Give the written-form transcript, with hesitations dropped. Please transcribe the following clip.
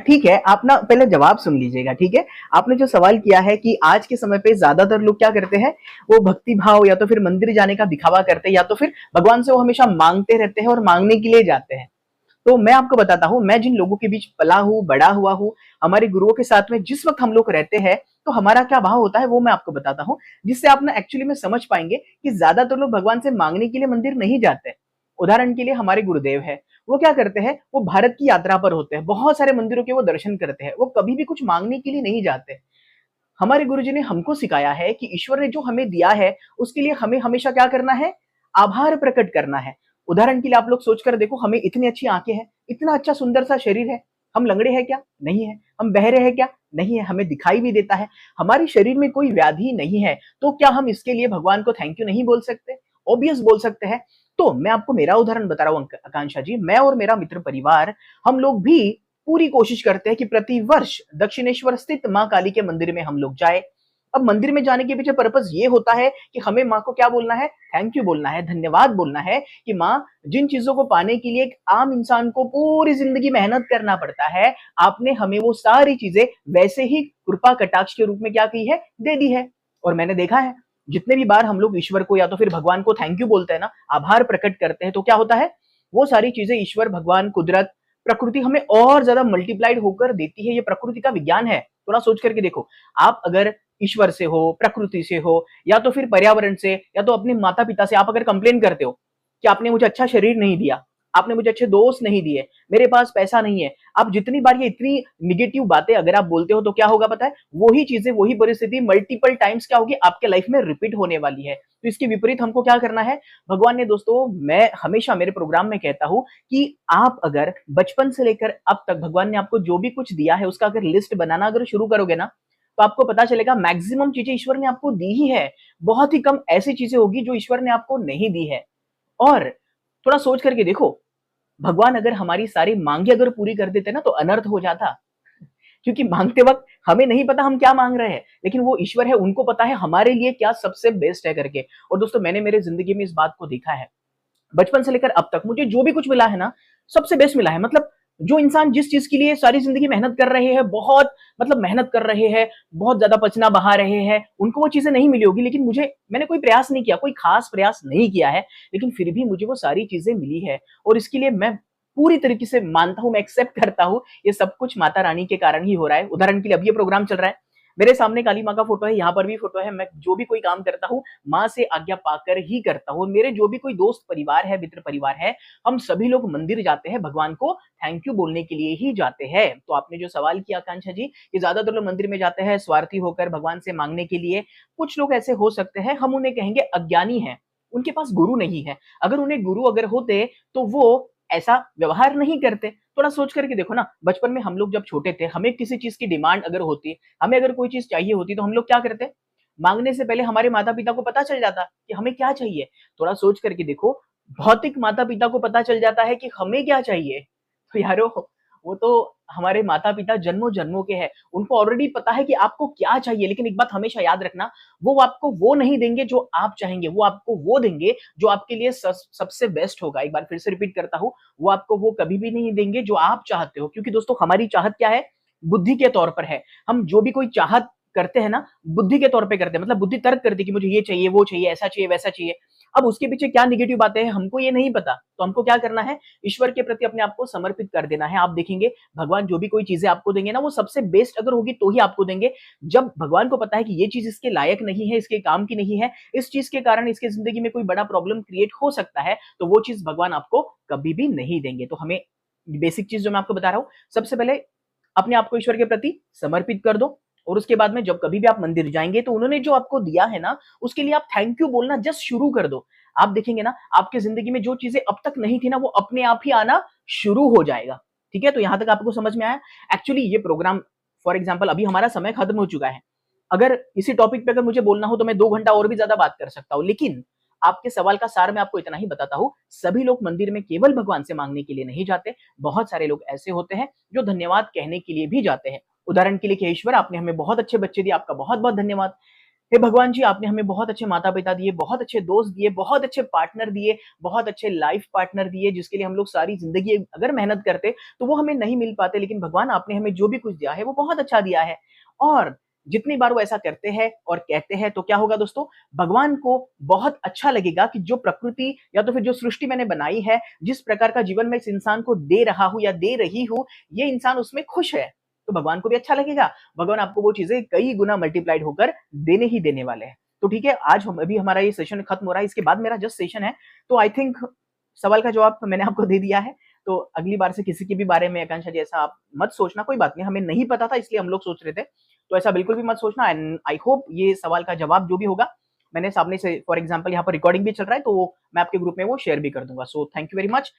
ठीक है, आप ना पहले जवाब सुन लीजिएगा, ठीक है? आपने जो सवाल किया है कि आज के समय पे ज़्यादातर लोग क्या करते हैं, वो भक्ति भाव या तो फिर मंदिर जाने का दिखावा करते हैं या तो फिर भगवान से वो हमेशा माँगते रहते हैं और माँगने के लिए जाते हैं। तो मैं आपको बताता हूँ, मैं जिन लोगों के बीच पला हूँ, बड़ा हुआ हूँ, हमारे गुरुओं के साथ में जिस वक़्त हम लोग रहते हैं, तो हमारा क्या भाव होता है वो मैं आपको बताता हूँ, जिससे आप ना एक्चुअली में समझ पाएँगे कि ज़्यादातर लोग भगवान से माँगने के लिए मंदिर नहीं जाते। उदाहरण के लिए हमारे गुरुदेव हैं, वो क्या करते हैं, वो भारत की यात्रा पर होते हैं, बहुत सारे मंदिरों के वो दर्शन करते हैं, वो कभी भी कुछ माँगने के लिए नहीं जाते। हमारे गुरुजी ने हमको सिखाया है कि ईश्वर ने जो हमें दिया है, उसके लिए हमें हमेशा क्या करना है? आभार प्रकट करना है। उदाहरण के लिए आप लोग सोच कर देखो, हमें इतनी अच्छी आँखें हैं, इतना अच्छा सुंदर-सा शरीर है, हम लंगड़े हैं क्या? नहीं है। हम बहरे हैं क्या? नहीं है। हमें दिखाई भी देता है, हमारे शरीर में कोई व्याधि नहीं है, तो क्या हम इसके लिए भगवान को थैंक यू नहीं बोल सकते? ऑब्वियस बोल सकते हैं। तो मैं आपको मेरा उदाहरण बता रहा हूँ आकांक्षा जी, मैं और मेरा मित्र परिवार, हम लोग भी पूरी कोशिश करते हैं कि प्रतिवर्ष दक्षिणेश्वर स्थित माँ काली के मंदिर में हम लोग जाए। अब मंदिर में जाने के पीछे पर्पस ये होता है कि हमें माँ को क्या बोलना है? थैंक यू बोलना है, धन्यवाद बोलना है कि माँ, जिन चीजों को पाने के लिए एक आम इंसान को पूरी जिंदगी मेहनत करना पड़ता है, आपने हमें वो सारी चीजें वैसे ही कृपा कटाक्ष के रूप में क्या की है? दे दी है। और मैंने देखा है, जितने भी बार हम लोग ईश्वर को या तो फिर भगवान को थैंक यू बोलते हैं ना, आभार प्रकट करते हैं, तो क्या होता है? वो सारी चीजें ईश्वर, भगवान, कुदरत, प्रकृति हमें और ज्यादा मल्टीप्लाइड होकर देती है। ये प्रकृति का विज्ञान है। थोड़ा सोच करके देखो, आप अगर ईश्वर से हो, प्रकृति से हो, या तो फिर पर्यावरण से, या तो अपने माता पिता से आप अगर कंप्लेन करते हो कि आपने मुझे अच्छा शरीर नहीं दिया, आपने मुझे अच्छे दोस्त नहीं दिए, मेरे पास पैसा नहीं है, आप जितनी बार ये इतनी निगेटिव बातें अगर आप बोलते हो, तो क्या होगा पता है? वही चीजें, वही परिस्थिति मल्टीपल टाइम्स क्या होगी? आपके लाइफ में रिपीट होने वाली है। तो इसके विपरीत हमको क्या करना है? भगवान ने, दोस्तों, मैं हमेशा मेरे प्रोग्राम में कहता हूं कि आप अगर बचपन से लेकर अब तक भगवान ने आपको जो भी कुछ दिया है, उसका अगर लिस्ट बनाना अगर शुरू करोगे ना, तो आपको पता चलेगा मैक्सिमम चीजें ईश्वर ने आपको दी ही है। बहुत ही कम ऐसी चीजें होगी जो ईश्वर ने आपको नहीं दी है। और थोड़ा सोच करके देखो, भगवान अगर हमारी सारी मांगे अगर पूरी कर देते ना, तो अनर्थ हो जाता। क्योंकि मांगते वक्त हमें नहीं पता हम क्या मांग रहे हैं, लेकिन वो ईश्वर है, उनको पता है हमारे लिए क्या सबसे बेस्ट है करके। और दोस्तों, मैंने मेरे जिंदगी में इस बात को देखा है, बचपन से लेकर अब तक मुझे जो भी कुछ मिला है ना, सबसे बेस्ट मिला है। मतलब जो इंसान जिस चीज के लिए सारी जिंदगी मेहनत कर रहे हैं, बहुत मतलब मेहनत कर रहे हैं, बहुत ज्यादा पसीना बहा रहे हैं, उनको वो चीजें नहीं मिली होगी, लेकिन मुझे, मैंने कोई प्रयास नहीं किया, कोई खास प्रयास नहीं किया है, लेकिन फिर भी मुझे वो सारी चीजें मिली है। और इसके लिए मैं पूरी तरीके से मानता हूं, मैं एक्सेप्ट करता हूं, ये सब कुछ माता रानी के कारण ही हो रहा है। उदाहरण के लिए अब ये प्रोग्राम चल रहा है, मेरे सामने काली माँ का फोटो है, यहाँ पर भी फोटो है। मैं जो भी कोई काम करता हूँ, माँ से आज्ञा पाकर ही करता हूँ। मेरे जो भी कोई दोस्त परिवार है, मित्र परिवार है, हम सभी लोग मंदिर जाते हैं, भगवान को थैंक यू बोलने के लिए ही जाते हैं। तो आपने जो सवाल किया आकांक्षा जी, कि ज्यादातर लोग मंदिर में जाते हैं स्वार्थी होकर भगवान से मांगने के लिए। कुछ लोग ऐसे हो सकते हैं, हम उन्हें कहेंगे अज्ञानी है, उनके पास गुरु नहीं है। अगर उन्हें गुरु अगर होते, तो वो ऐसा व्यवहार नहीं करते। थोड़ा सोच करके देखो ना, बचपन में हम लोग जब छोटे थे, हमें किसी चीज की डिमांड अगर होती, हमें अगर कोई चीज चाहिए होती, तो हम लोग क्या करते? मांगने से पहले हमारे माता पिता को पता चल जाता कि हमें क्या चाहिए। थोड़ा सोच करके देखो, भौतिक माता पिता को पता चल जाता है कि हमें क्या चाहिए, तो यारो, वो तो हमारे माता पिता जन्मों जन्मों के हैं, उनको ऑलरेडी पता है कि आपको क्या चाहिए। लेकिन एक बात हमेशा याद रखना, वो आपको वो नहीं देंगे जो आप चाहेंगे, वो आपको वो देंगे जो आपके लिए सबसे बेस्ट होगा। एक बार फिर से रिपीट करता हूं, वो आपको वो कभी भी नहीं देंगे जो आप चाहते हो। क्योंकि दोस्तों, हमारी चाहत क्या है? बुद्धि के तौर पर है। हम जो भी कोई चाहत करते हैं ना, बुद्धि के तौर पे करते हैं, मतलब बुद्धि तर्क करती है कि मुझे ये चाहिए, वो चाहिए, ऐसा चाहिए, वैसा चाहिए। अब उसके पीछे क्या निगेटिव बातें हैं, हमको ये नहीं पता, तो हमको क्या करना है? ईश्वर के प्रति अपने आप को समर्पित कर देना है। आप देखेंगे, भगवान जो भी कोई चीजें आपको देंगे ना, वो सबसे बेस्ट अगर होगी तो ही आपको देंगे। जब भगवान को पता है कि ये चीज इसके लायक नहीं है, इसके काम की नहीं है, इस चीज के कारण इसके जिंदगी में कोई बड़ा प्रॉब्लम क्रिएट हो सकता है, तो वो चीज भगवान आपको कभी भी नहीं देंगे। तो हमें बेसिक चीज जो मैं आपको बता रहा हूं, सबसे पहले अपने आप को ईश्वर के प्रति समर्पित कर दो। और उसके बाद में जब कभी भी आप मंदिर जाएंगे, तो उन्होंने जो आपको दिया है ना, उसके लिए आप थैंक यू बोलना जस्ट शुरू कर दो। आप देखेंगे ना, आपके जिंदगी में जो चीजें अब तक नहीं थी ना, वो अपने आप ही आना शुरू हो जाएगा। ठीक है, तो यहां तक आपको समझ में आया? एक्चुअली ये प्रोग्राम, फॉर एग्जाम्पल, अभी हमारा समय खत्म हो चुका है। अगर इसी टॉपिक पे अगर मुझे बोलना हो, तो मैं 2 घंटा और भी ज्यादा बात कर सकता हूँ, लेकिन आपके सवाल का सार मैं आपको इतना ही बताता हूँ। सभी लोग मंदिर में केवल भगवान से मांगने के लिए नहीं जाते, बहुत सारे लोग ऐसे होते हैं जो धन्यवाद कहने के लिए भी जाते हैं। उदाहरण के लिए कि ईश्वर, आपने हमें बहुत अच्छे बच्चे दिए, आपका बहुत बहुत धन्यवाद। हे भगवान जी, आपने हमें बहुत अच्छे माता-पिता दिए, बहुत अच्छे दोस्त दिए, बहुत अच्छे पार्टनर दिए, बहुत अच्छे लाइफ पार्टनर दिए, जिसके लिए हम लोग सारी ज़िंदगी अगर मेहनत करते, तो वो हमें नहीं मिल पाते। लेकिन भगवान, आपने हमें जो भी कुछ दिया है, वो बहुत अच्छा दिया है। और जितनी बार वो ऐसा करते हैं और कहते हैं, तो क्या होगा दोस्तों? भगवान को बहुत अच्छा लगेगा कि जो प्रकृति या तो फिर जो सृष्टि मैंने बनाई है, जिस प्रकार का जीवन मैं इस इंसान को दे रहा हूँ या दे रही हूँ, ये इंसान उसमें खुश है। तो भगवान को भी अच्छा लगेगा। भगवान आपको वो चीज़ें कई गुना मल्टीप्लाइड होकर देने ही देने वाले हैं। तो ठीक है, आज हम अभी हमारा ये सेशन खत्म हो रहा है, इसके बाद मेरा जस्ट सेशन है, तो आई थिंक सवाल का जवाब मैंने आपको दे दिया है। तो अगली बार से किसी के भी बारे में आकांक्षा जी ऐसा आप मत सोचना, कोई बात नहीं, हमें नहीं पता था इसलिए हम लोग सोच रहे थे। तो ऐसा बिल्कुल भी मत सोचना एंड आई होप ये सवाल का जवाब जो भी होगा, मैंने सामने से फॉर एग्जांपल यहाँ पर रिकॉर्डिंग भी चल रहा है, तो मैं आपके ग्रुप में वो शेयर भी कर दूँगा। So thank you very much.